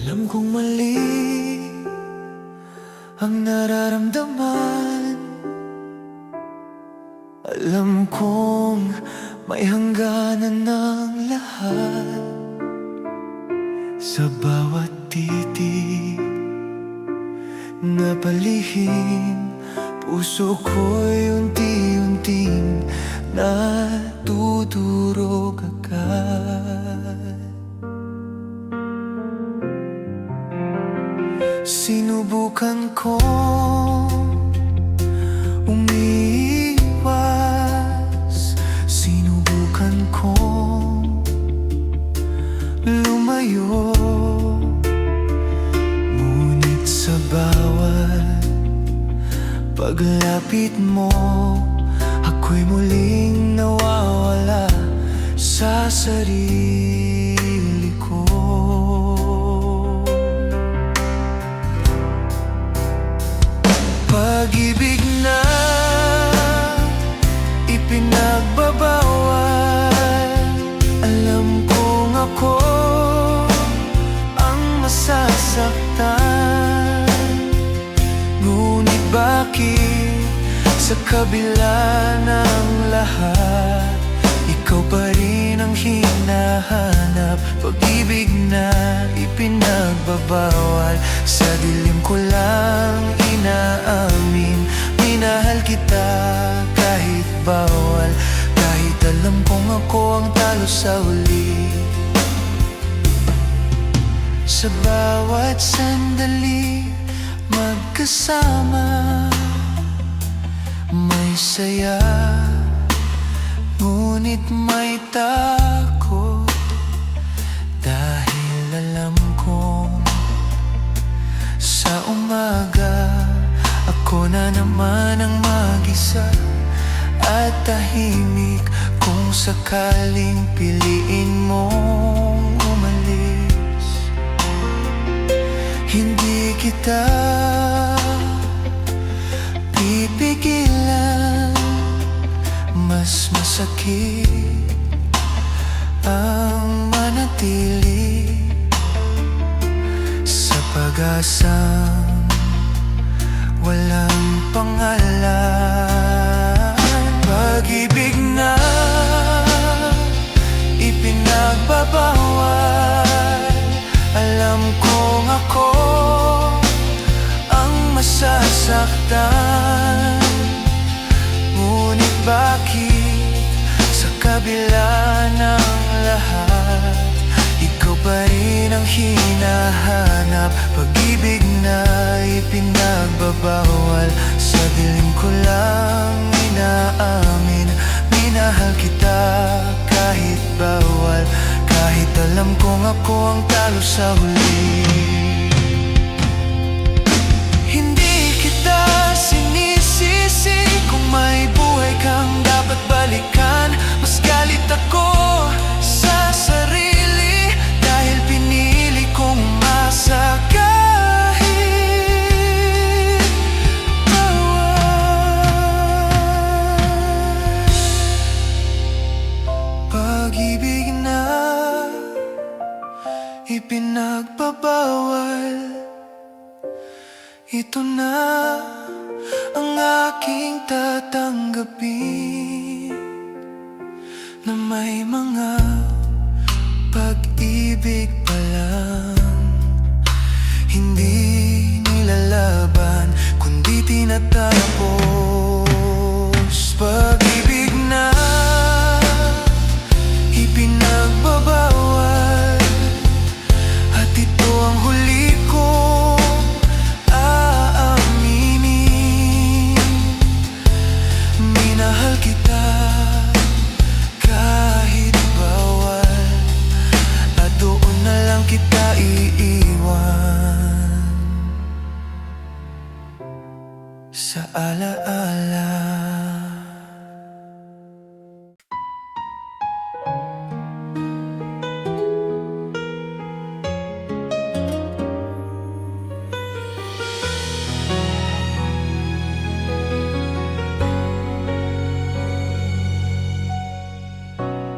Alam kong mali ang nararamdaman. Alam kong may hangganan ng lahat. Sa bawat titig na palihim, puso ko'y unti-unting natudurog agad. Sinubukan kong umiiwas, sinubukan kong lumayo, ngunit sa bawat paglapit mo, ako'y muling nawawala sa sarili ko. Pag-ibig na ipinagbabawal, alam kong ako ang masasaktan. Ngunit bakit sa kabila ng lahat, ikaw pa rin ang hinahanap? Pag-ibig na ipinagbabawal, sa dilim ko lang inaamin, minahal kita kahit bawal, kahit alam kong ako ang talo sa huli. Sa bawat sandali magkasama, may saya, ngunit may takot, dahil alam kong sa umaga ako na naman ang mag-isa at tahimik. Kung sakaling piliin mong umalis, hindi kita pipigilan. Mas masakit ang manatili sa pag-asang walang pangalan. Pag-ibig na ipinagbabawal, alam kong ako ang masasaktan. Ngunit bakit sa kabila ng lahat, ikaw pa rin ang hinahanap? Pag-ibig na ipinagbabawal, sa dilim ko lang inaamin, minahal kita kahit bawal, kahit alam kong ako ang talo sa huli. Hindi kita sinisisi kung may buhay kang dapat balikan. Mas galit ako sa sarili dahil pinili kong umasa kahit bawal. Pag-ibig na ipinagbabawal, ito na ang aking tatanggapin, na may mga pag-ibig pa lang hindi nilalaban, kundi tinatapos. Pag-ibig na ipinagbabawal, at ito ang huli kong aaminin, minahal kita kahit bawal, at doon na lang kita iiwan sa alaala.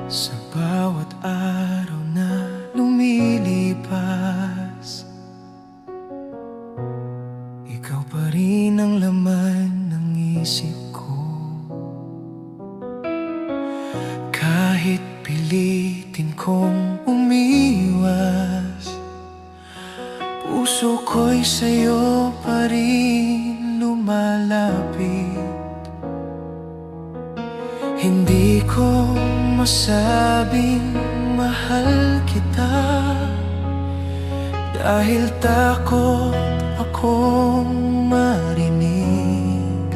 Sa bawat araw na lumilipas, puso ko'y sa'yo pa rin lumalapit. Hindi ko masabing mahal kita, dahil takot akong marinig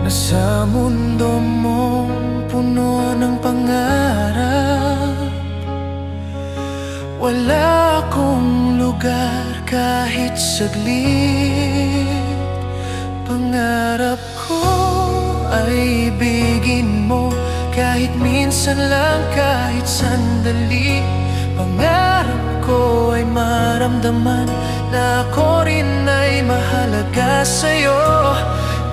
na sa mundo mong puno ng pangarap, wala akong lugar kahit saglit. Pangarap ko ay ibigin mo kahit minsan lang, kahit sandali. Pangarap ko ay maramdaman na ako rin ay mahalaga sa'yo,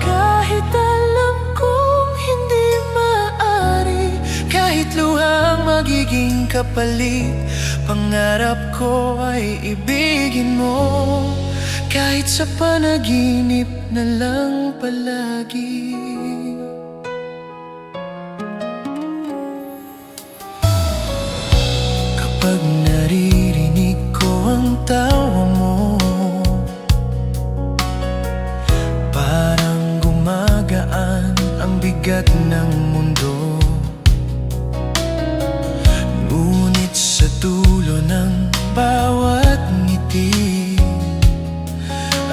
kahit alam kong hindi maaari, kahit luhang magiging kapalit. Pangarap ko ay ibigin mo kahit sa panaginip na lang palagi. Kapag naririnig ko ang tawa mo, parang gumagaan ang bigat ng mundo. Ngunit sa dulo ng bawat ngiti,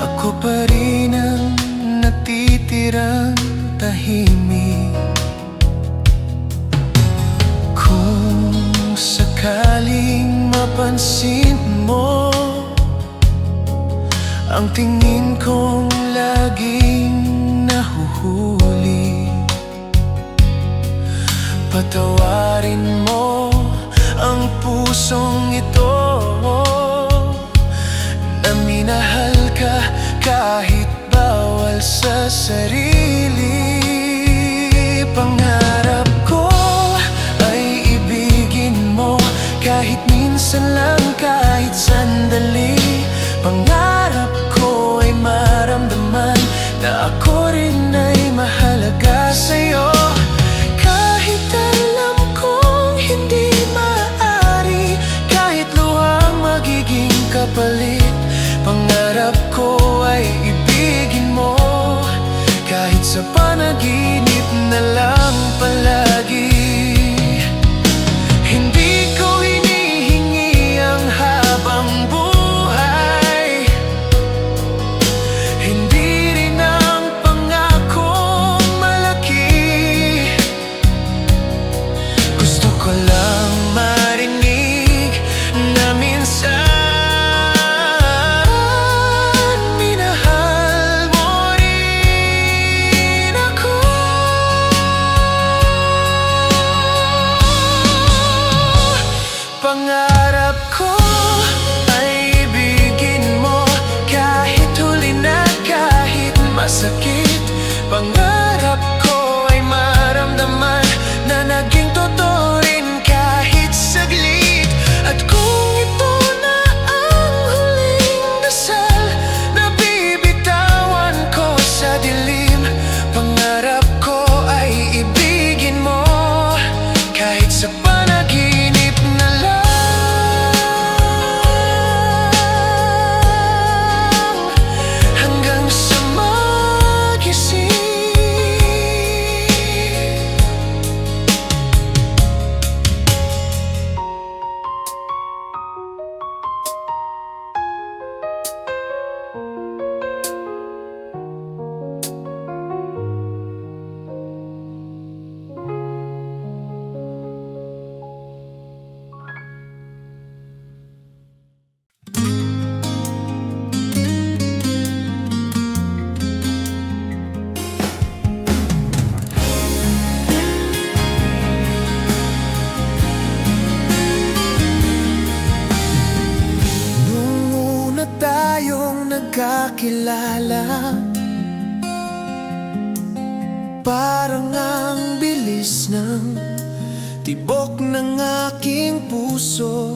ako pa rin ang natitirang tahimik. Kung sakaling mapansin mo ang tingin kong laging nahuhuli, patawarin mo ang pusong ito na minahal ka kahit bawal sa sarili. Pangarap ko ay ibigin mo kahit minsan lang, kahit sandali. Pangarap ko ay maramdaman na ako rin ay mahalaga sa'yo, kahit alam kong hindi maaari, kahit luhang magiging kapalit. Pangarap ko ay ibigin mo kahit sa panaginip na lang palagi. Hindi ko hinihingi ang habang buhay, hindi rin ang pangakong malaki. Gusto ko lang marinig na minsan pangarap ko ay ibigin mo kahit huli na, kahit masakit. Pangarap ko ay maramdaman na naging totoo rin kahit saglit. At kung ito na ang huling dasal na bibitawan ko sa dilim, pangarap ko ay ibigin mo kahit sa panaginip na lang. Nagkakilala, parang ang bilis ng tibok ng aking puso.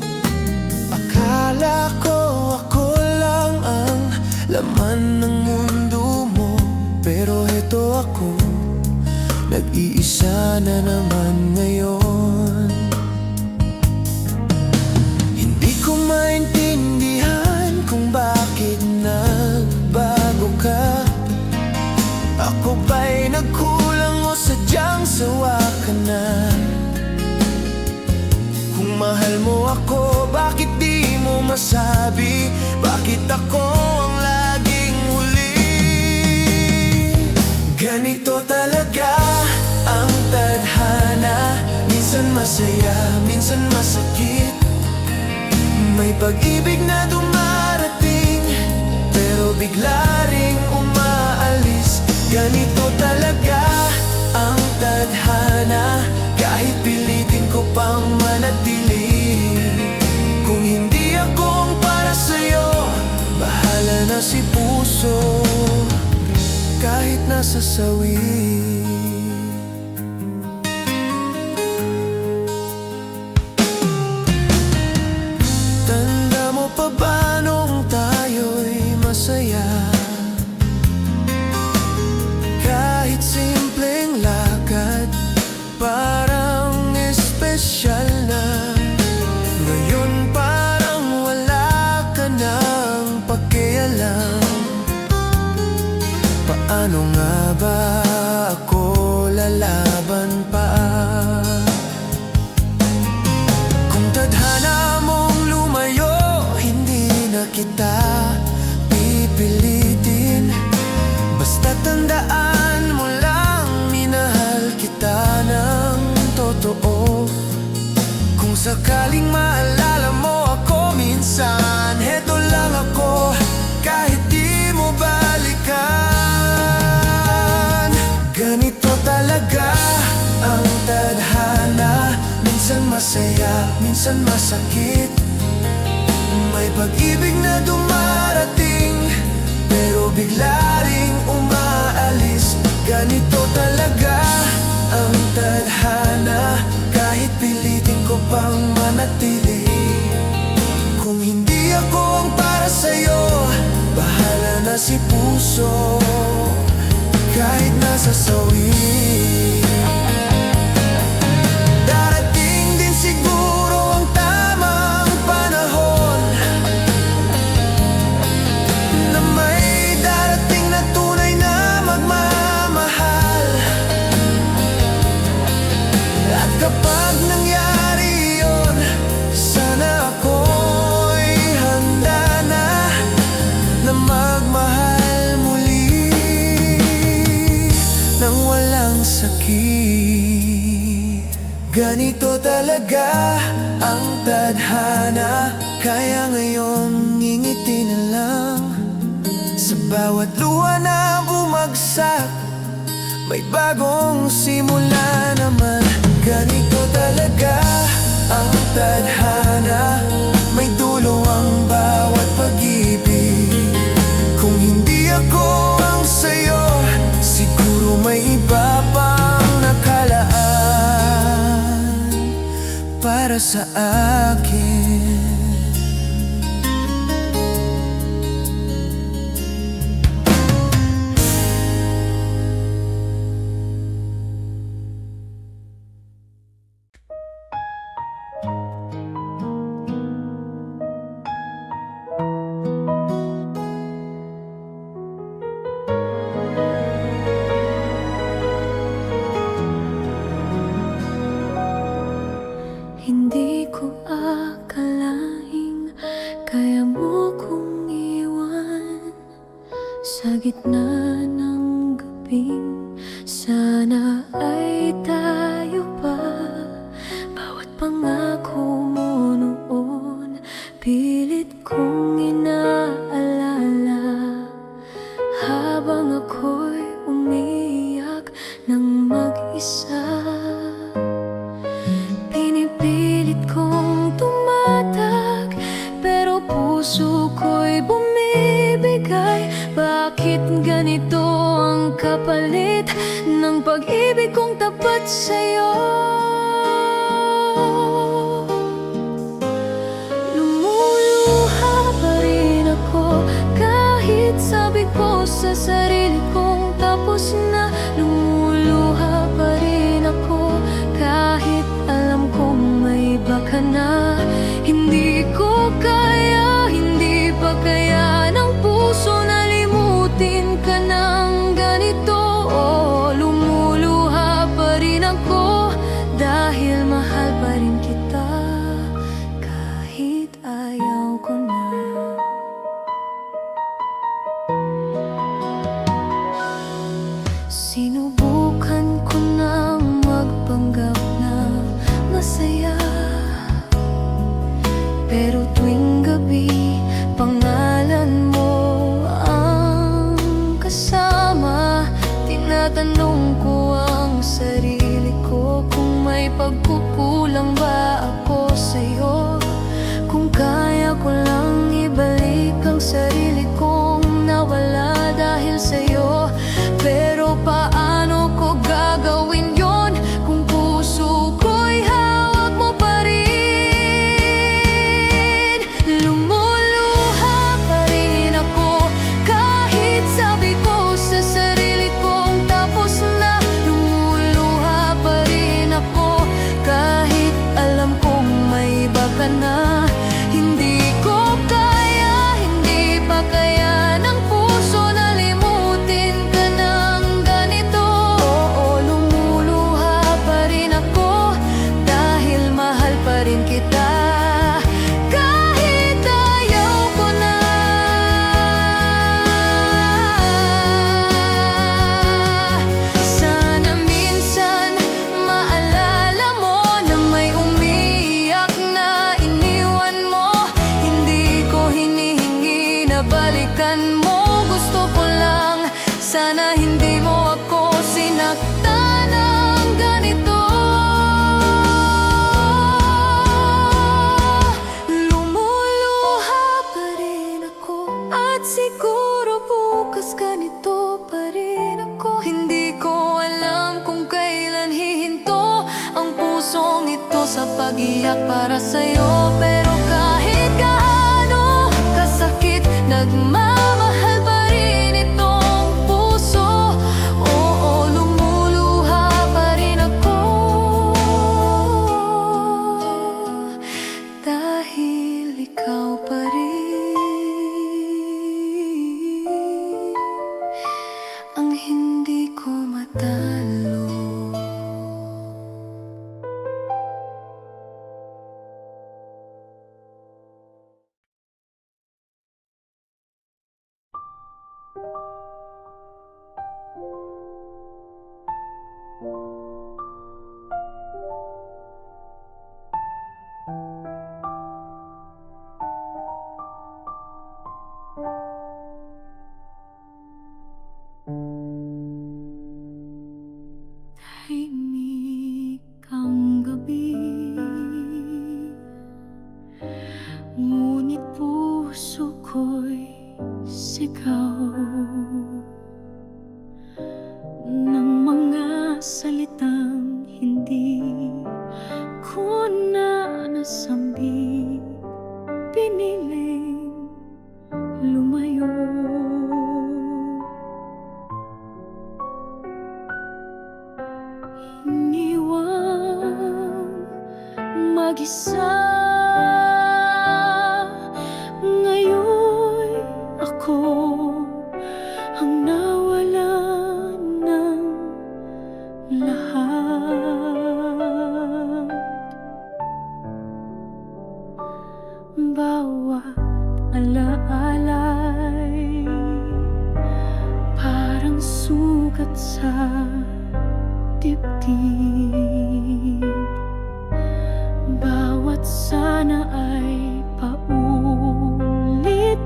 Akala ko ako lang ang laman ng mundo mo, pero heto ako, nag-iisa na naman ngayon. Hindi ko maintindihan sawa ka na. Kung mahal mo ako, bakit di mo masabi? Bakit ako ang laging huli? Ganito talaga ang tadhana, minsan masaya, minsan masakit. May pag-ibig na dumarating, pero bigla ring umaalis. Ganito talaga ang tadhana, kahit pilitin ko pang manatili. Kung hindi ako ang para sa'yo, bahala na si puso, kahit nasa sawi. Tanda mo pa ba nung tayo'y masaya? Kahit simpleng lakad, parang espesyal na. Ngayon parang wala ka nang pakialam. Paano nga ba ako lalaban pa? Kung tadhana mong lumayo, hindi na kita pipilitin. Basta tandaan mo lang, minahal kita ng totoo. Kung sakaling maalala mo ako minsan, heto lang ako, kahit di mo balikan. Ganito talaga ang tadhana, minsan masaya, minsan masakit. May pag-ibig na dumarating, pero bigla ring umaalis. Ganito talaga ang tadhana, kahit pilitin ko pang manatili. Kung hindi ako ang para sa'yo, bahala na si puso, kahit nasa sawi. Darating din siguro ang tamang panahon, na may darating na tunay na magmamahal. At kapag nangyari yun, sana ako'y handa na, na magmahal muli nang walang sakit. Ganito talaga ang tadhana, kaya ngayon ngingiti na lang. Sa bawat luha na bumagsak, may bagong simula naman. Ganito talaga ang tadhana, may dulo ang bawat pag-ibig. Kung hindi ako ang sa'yo, siguro may iba pang nakalaan para sa akin. Hindi ko akalaing kaya mo kong iwan sa gitna ng gabing. Sana ay tayo pa. Bawat pangako mo noon, pilit kong inaalala, habang ako'y umiiyak ng mag-isa. Pinipilit kong tumatag, pero puso ko'y bumibigay. Bakit ganito ang kapalit ng pag-ibig kong tapat sa'yo? Lumuluha pa rin ako, kahit sabi ko sa sarili kong tapos na. Lumuluha pa rin ako, kahit alam kong may iba ka na. Hindi ko kaya, hindi pa kaya ng puso na limutin ka ng ganito. Lumuluha pa rin ako, ayaw ko na. Sinubukan ko na magpanggap na masaya, pero tuwing gabi pangalan mo ang kasama. Tinatanong ko ang sarili ko kung may pagkukulang ba ako sa'yo, kung kaya ko lang ibalik ang sarili kong nawala dahil sa'yo. Pero paano ko gagawin yon kung puso ko'y hawak mo pa rin? Lumuluha pa rin ako kahit sabi ko sa sarili kong tapos na. Lumuluha pa rin ako kahit alam kong may iba ka na. Hindi ko kaya, hindi pa kaya ng puso na limutin ka ng ganito. Oo, lumuluha pa rin ako dahil mahal pa rin kita kahit ayaw ko na. Sana minsan maalala mo na may umiiyak na iniwan mo. Hindi ko hinihingi na balikan mo. Gusto ko lang sana hindi mo ako sinaktan ng ganito. Lumuluha pa rin ako at siguro bukas ganito pa rin ako. Hindi ko alam kung kailan hihinto ang pusong ito sa pag-iyak para sa'yo. Pero kahit gaano kasakit, nagmamahal pa rin itong puso. Oo, lumuluha pa rin ako dahil ikaw pa rin ang hindi ko matalo. Tahimik ang gabi, ngunit puso ko'y sigaw ng mga salitang hindi ko na nasambi. Piniling lumayo, iniwang mag-isa. Ngayon ako ang nawalan ng lahat. Bawat alaalay parang sugat sa dibdib. Bawat sana ay paulit-ulit,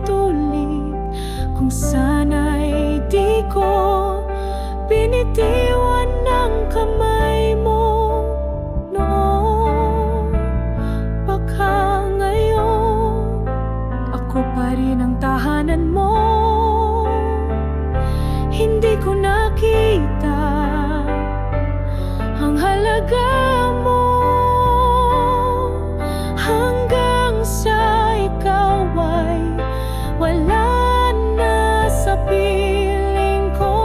kung sana'y di ko binitiwan ng kamay mo noon. Baka ngayon ako pa rin ang tahanan mo. Hindi ko nakita ang halaga mo hanggang sa ikaw ay wala na sa piling ko.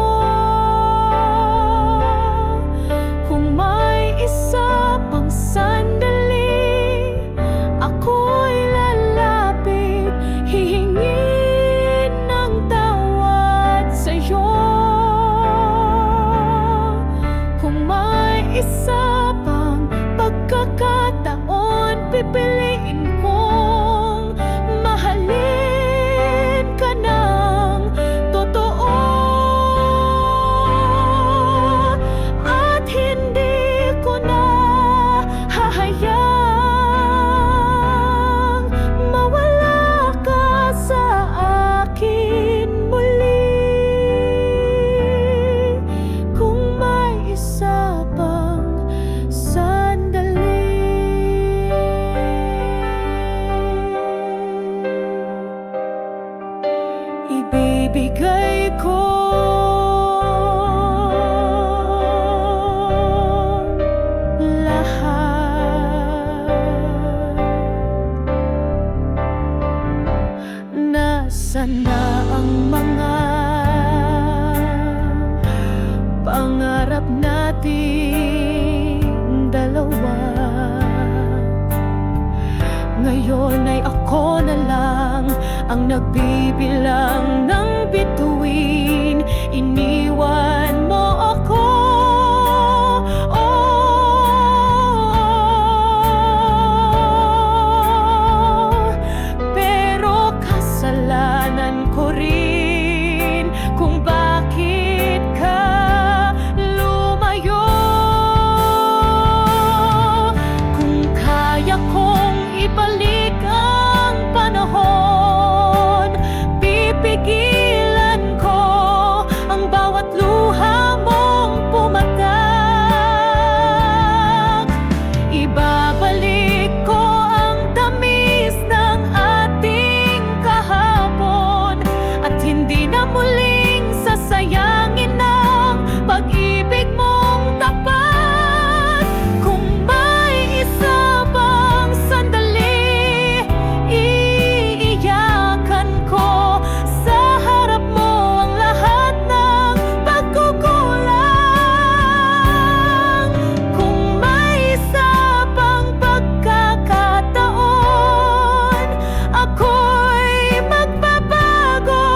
Asan na ang mga pangarap nating dalawa? Ngayon ay ako na lang ang nagbibilang ng bituin. Iniwan mo ako, pero kasalanan ko rin kung bakit ka lumayo. Kung kaya kong ibalik ang panahon, pipigilan ko ang bawat luha mong pumatak. Ibabalik ko ang tamis ng ating kahapon, at hindi na muling sasayangin ang pag-ibig mong tapat. Kung may isa pang sandali, iiyakan ko sa harap mo ang lahat ng pagkukulang. Kung may isa pang pagkakataon, ako'y magbabago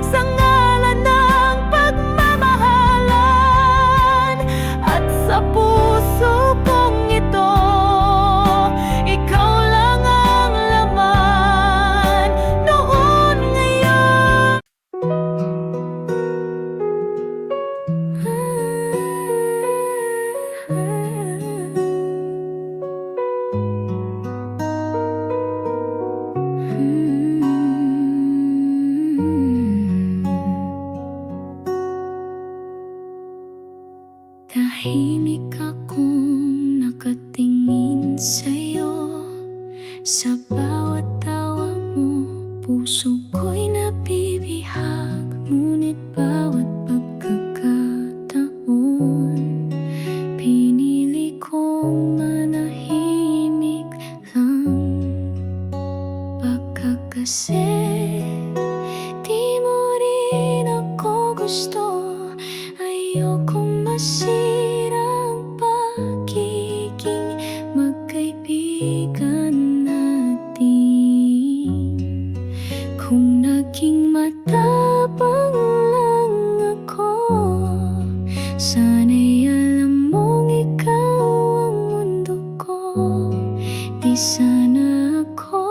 sa ngalan ng pagmamahalan. At sa puso kong ito, ikaw lang ang laman. Noon, ngayon, tahimik akong nakatingin sa'yo. Sa bawat tawa mo, puso ko'y nabibihag. Ngunit bawat pagkakataon, pinili kong manahimik lang. Baka kasi di mo rin ako gusto. Ayokong masira ang pagiging magkaibigan natin. Kung naging matapang lang ako, sana'y alam mong ikaw ang mundo ko. Di sana ako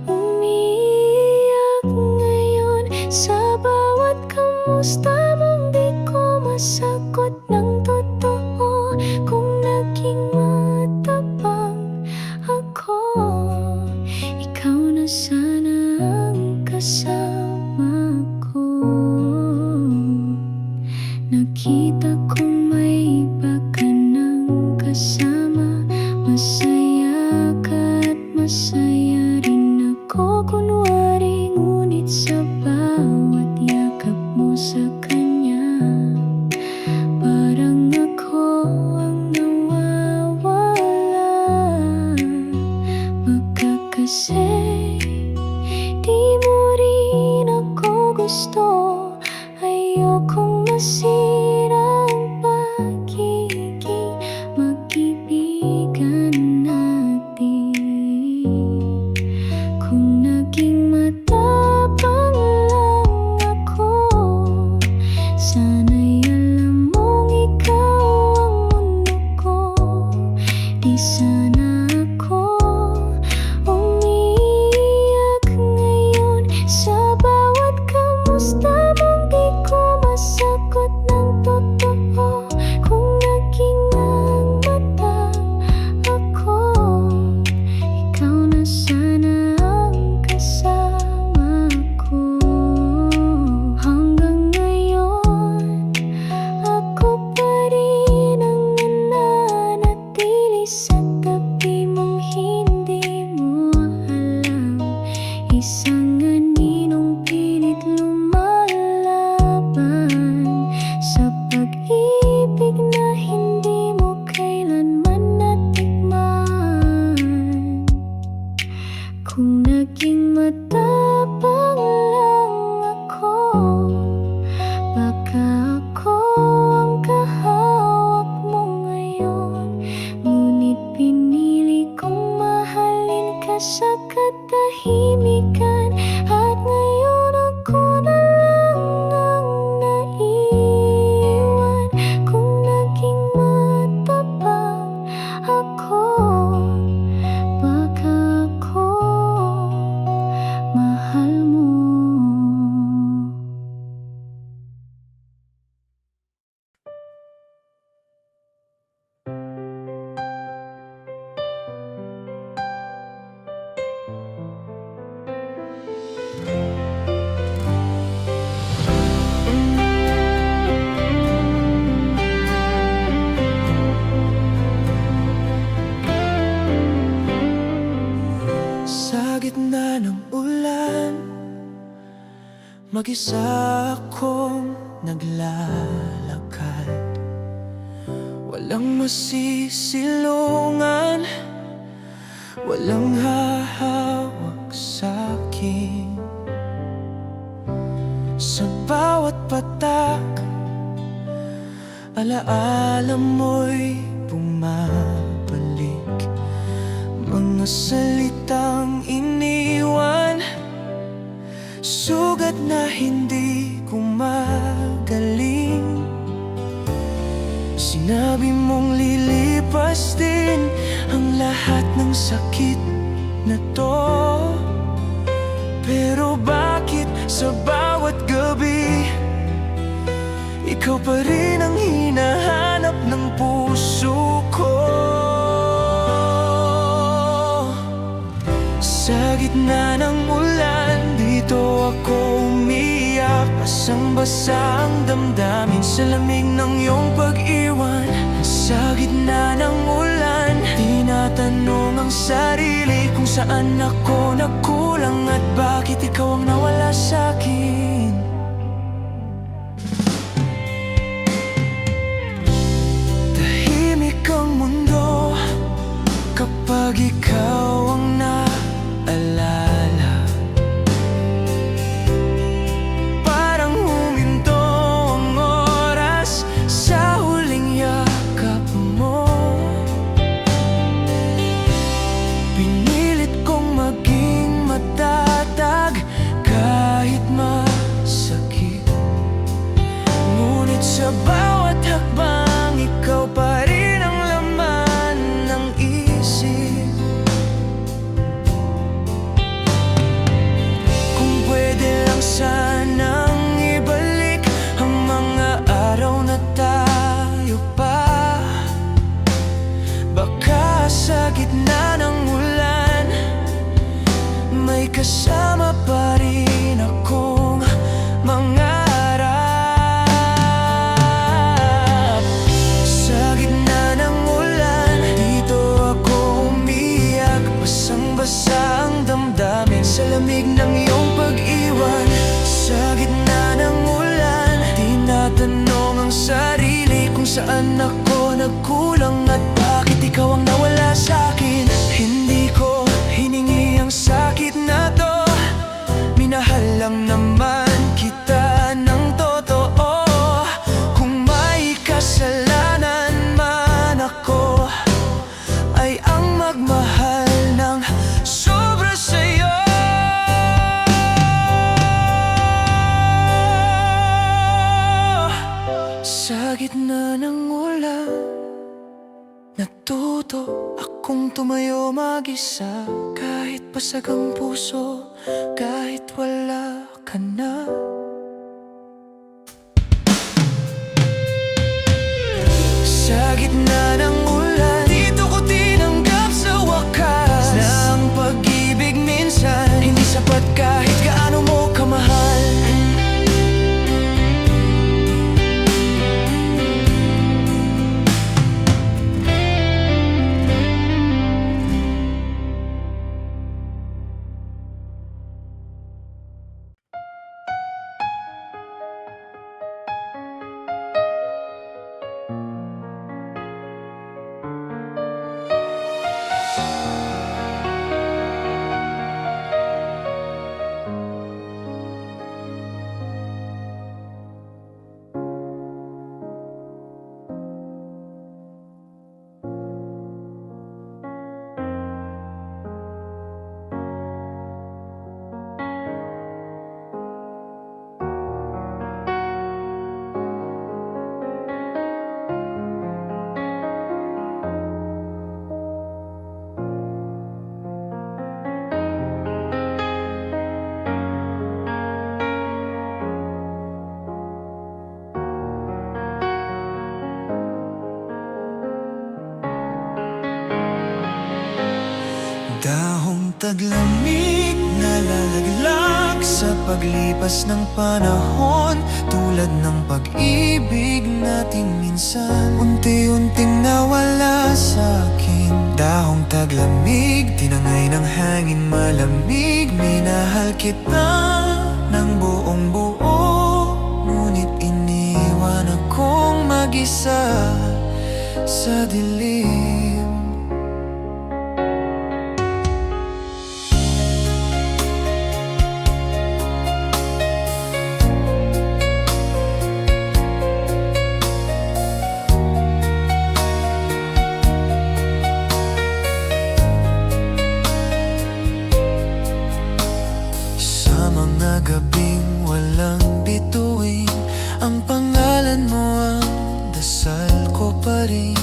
umiiyak ngayon sa bawat kamusta mong di ko masagot ng totoo. Kung naging matapang ako, ikaw na sana ang kasama ko. Nakita kong may iba ka ng kasama. Masaya ka at masaya rin ako kunwari. Ngunit sa bawat yakap mo sa kanya, parang ako ang nawawala. Baka kasi di mo rin ako gusto. Ayokong masira ang pagiging magkaibigan natin. Kung naging matapang lang ako, sana'y alam mong ikaw ang mundo ko. Di sana ako umiiyak ngayon sa bawat kamusta mong di ko masagot ng totoo. Kung naging ang mata ako, ikaw na sana ang kasama ko. Hanggang ngayon, ako pa rin ang nananatili sa tabi mong hindi mo alam. Isang aninong pilit lumalaban sa pag-ibig na hindi mo kailanman natikman. Kung naging matapang katahimikan. At ngayon ako na lang ang naiwan. Kung naging matapang ako, baka ako mahal mo. Sa gitna ng ulan, mag-isa akong naglalakad. Walang masisilungan, walang hahawak sa'kin. Sa bawat patak, alaala mo'y bumabalik. Mga salitang iniwan, sugat na hindi ko magaling. Sinabi mong lilipas din ang lahat ng sakit na to. Pero bakit sa bawat gabi, ikaw pa rin ang hinahanap ng puso ko? Sa gitna ng ulan, dito ako umiyak. Basang-basa ang damdamin sa lamig ng iyong pag-iwan. Sa gitna ng ulan, tinatanong ang sarili kung saan ako nagkulang at bakit ikaw ang nawala sa'kin. Tahimik ang mundo kapag ikaw ang naalala. Parang huminto ang oras sa huling yakap mo. Pinilit kong maging matatag kahit masakit. Ngunit sa bawat hakbang, ikaw pa rin ang laman ng isip. Kung pwede lang sanang ibalik ang mga araw na tayo pa. Baka sa gitna ng ulan, may kasama pa rin akong mangarap. Sa gitna ng ulan, dito ako umiyak. Basang-basa ang damdamin sa lamig ng iyong pag-iwan. Sa gitna ng ulan, tinatanong ang sarili kung saan ako nagkulang at bakit ikaw ang nawala sa'kin. Hindi ko hiningi ang sakit na to, minahal lang naman kita ng totoo. Kung may kasalanan man ako, ay ang magmahal ng sobra sa'yo. Sa gitna ng ulan, natuto akong tumayo mag-isa. Kahit basag ang puso, kahit wala ka na. Sa gitna ng ulan, dito ko tinanggap sa wakas na ang pag-ibig minsan hindi sapat kahit gaano mo kamahal. taglamig na lalaglag sa paglipas ng panahon, tulad ng pag-ibig natin minsan unti-unting nawala sa akin. Dahong taglamig, tinangay ng hangin malamig, minahal kita ng buong buo, ngunit iniwan akong mag-isa sa dilim. Sa mga gabing walang bituin, ang pangalan mo ang dasal ko pa rin.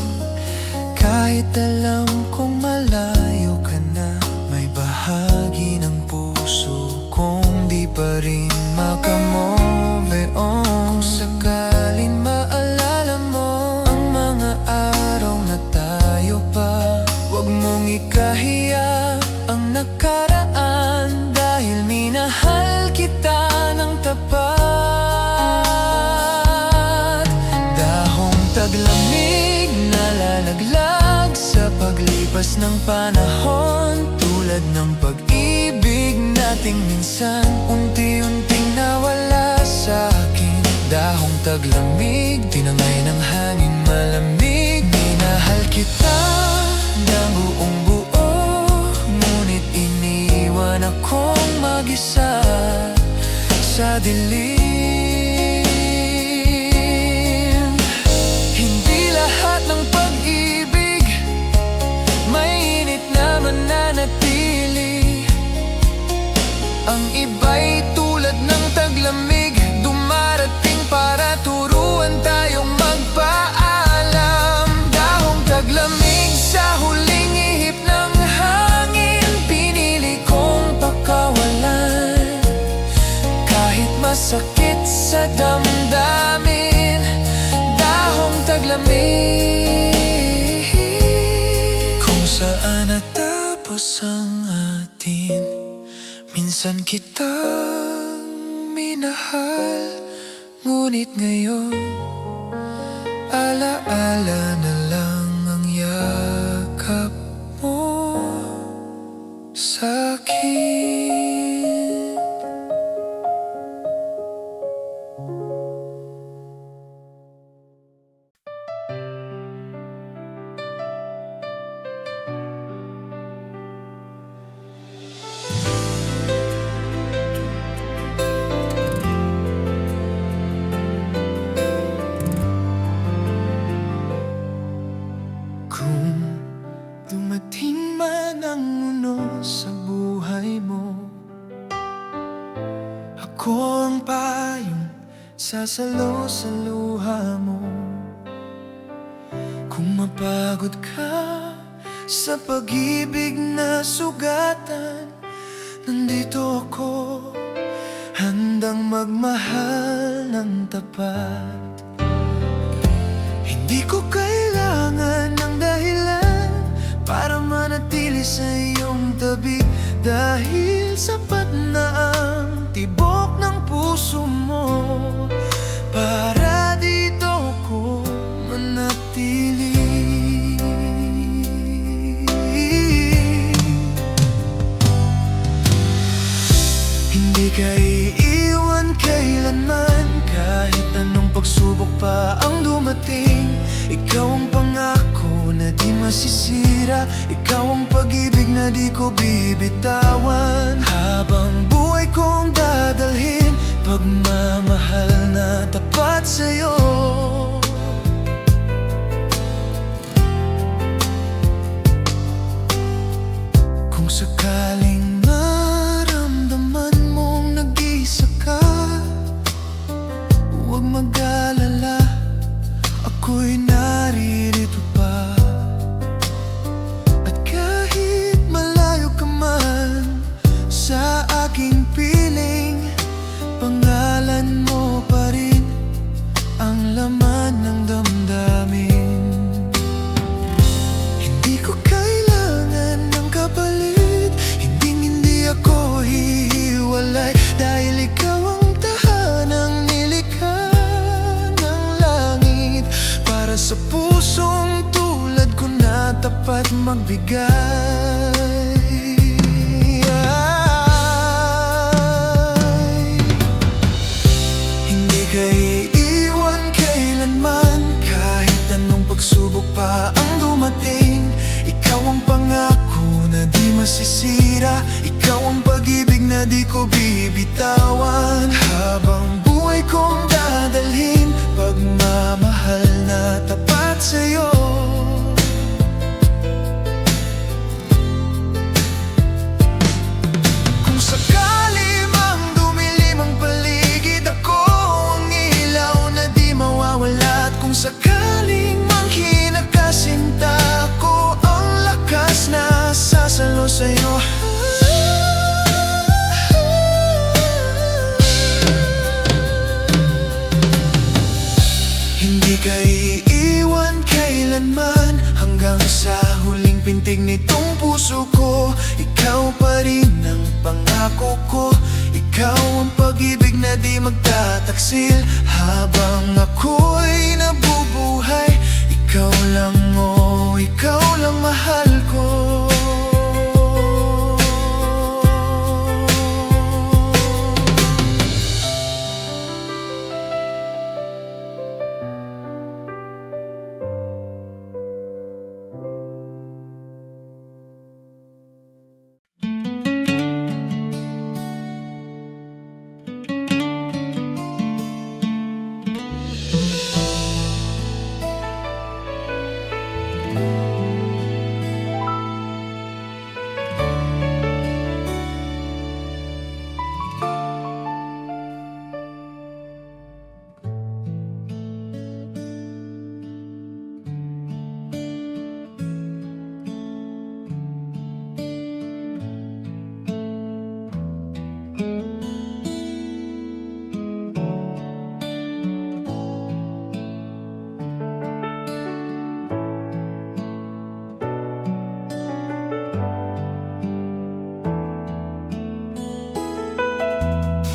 Kahit alam kong malayo ka na, may bahagi ng puso kong di pa rin makamove on. Kung sakaling maalala mo ang mga araw na tayo pa, huwag mong ikahiya ang nakaraan, dahil minahal kita ng tapat. Dahong taglamig na lalaglag sa paglipas ng panahon, tulad ng pag-ibig nating minsan unti-unting nawala sa akin. Dahong taglamig, tinangay ng hangin malamig, minahal kita ng buong buo, ngunit iniwan akong mag-isa sa dilim. Hindi lahat ng pag-ibig may init na mananatili. Ang iba'y tulad ng taglamig, dumarating para turuan tayong magpaalam. Dahong taglamig sa huling ihip ng hangin, pinili kong pakawalan. Kahit masakit sa damdamin, dahong taglamig. Kung saan natapos ang atin, minsan kitang minahal, ngunit ngayon alaala na lang ang yakap mo sa'kin. Kung dumating man ang uno sa buhay mo, ako ang payong sasalo sa luha mo. Kung mapagod ka sa pag-ibig na sugatan, nandito ako, handang magmahal ng tapat. Hindi ko kailangan ng dahilan para manatili sa iyong tabi, dahil sapat na ang tibok ng puso mo para dito ko manatili. Hindi ka iiwan kailanman, kahit anong pagsubok pa ang dumating. Ikaw ang pangako na di masisira, ikaw ang pag-ibig na di ko bibitawan. Habang buhay kong dadalhin, pagmamahal na tapat sa'yo. Kung sakaling maramdaman mong nag-iisa ka, huwag mag-alala, ako'y naririto pa. At kahit malayo ka man, magbigay. Hindi ka iiwan kailanman, kahit anong pagsubok pa ang dumating. Ikaw ang pangako na di masisira, ikaw ang pag-ibig na di ko bibitawan. Habang buhay kong dadalhin, pagmamahal na tapat sa'yo. Kung sakali mang dumilim ang paligid, ako ang ilaw na di mawawala. At kung sakaling mang kinakasinta, ako ang lakas na sasalo sa'yo. Hindi ka iiwan kailanman, hanggang sa huling pintig nitong puso ko. Ikaw pa rin ang pangako ko, ikaw ang pag-ibig na di magtataksil. Habang ako'y nabubuhay, ikaw lang, oh, ikaw lang mahal ko.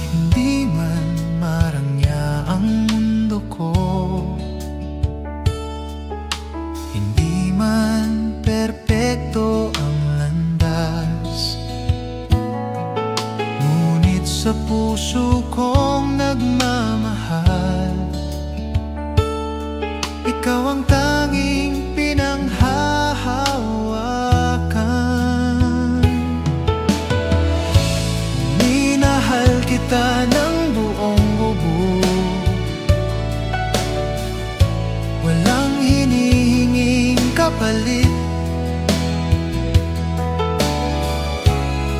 Hindi man marangya ang mundo ko, hindi man perpekto ang landas, ngunit sa puso kong nagmamahal, ikaw ang tanging pinanghahawakan. Minahal kita ng buong buo, walang hinihinging kapalit.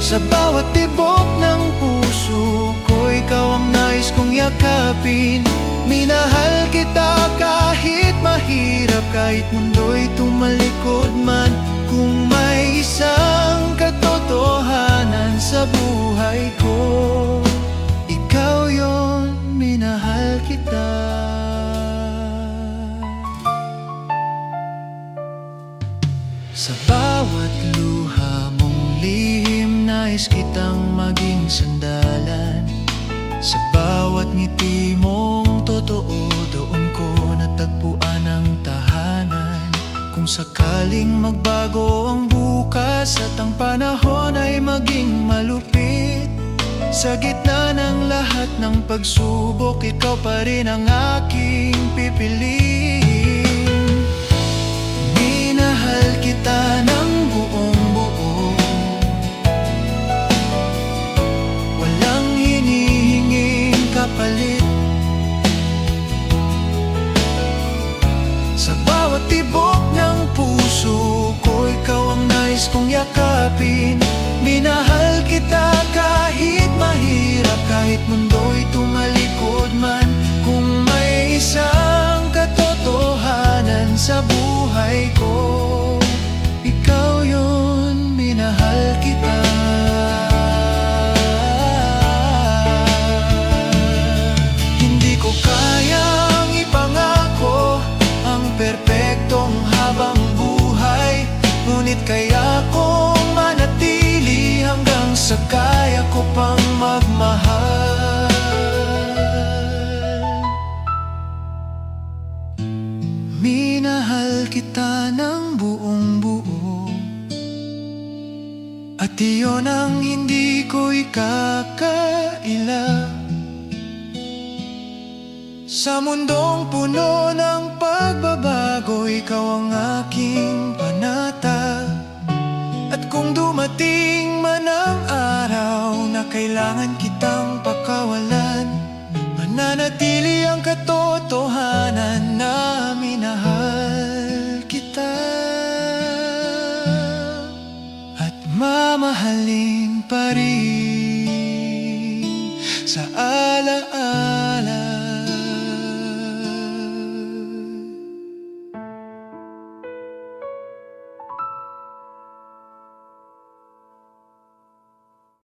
Sa bawat tibok ng puso ko, ikaw ang nais kong yakapin. Minahal kita kahit mahirap, kahit mundo'y tumalikod man. Kung may isang katotohanan sa buhay ko, ikaw yon, minahal kita. Sa bawat luha mong lihim, nais kitang maging sandalan. Sa bawat ngiti mong totoo, doon ko natagpuan ang tahanan. Kung sakaling magbago ang bukas at ang panahon ay maging malupit, sa gitna ng lahat ng pagsubok, ikaw pa rin ang aking pipiliin. Minahal kita ng buong buo, walang hinihinging kapalit. Sa bawat tibok ng puso ko, ikaw ang nais kong yakapin. Minahal kita kahit mahirap, kahit mundo'y tumalikod man. Kung may isang katotohanan sa buhay ko, ikaw yon, minahal kita. Hindi ko kayang ipangako ang perpektong habang buhay, ngunit kaya kong manatili hanggang sa kaya ko pang magmahal. Minahal kita ng buong buo, At iyon ang hindi ko ikakaila. Sa mundong puno ng pagbabago, ikaw ang aking panata. At kung dumating man ang araw na kailangan kitang pakawalan, mananatili ang katotohanan na minahal kita. At mamahalin pa rin sa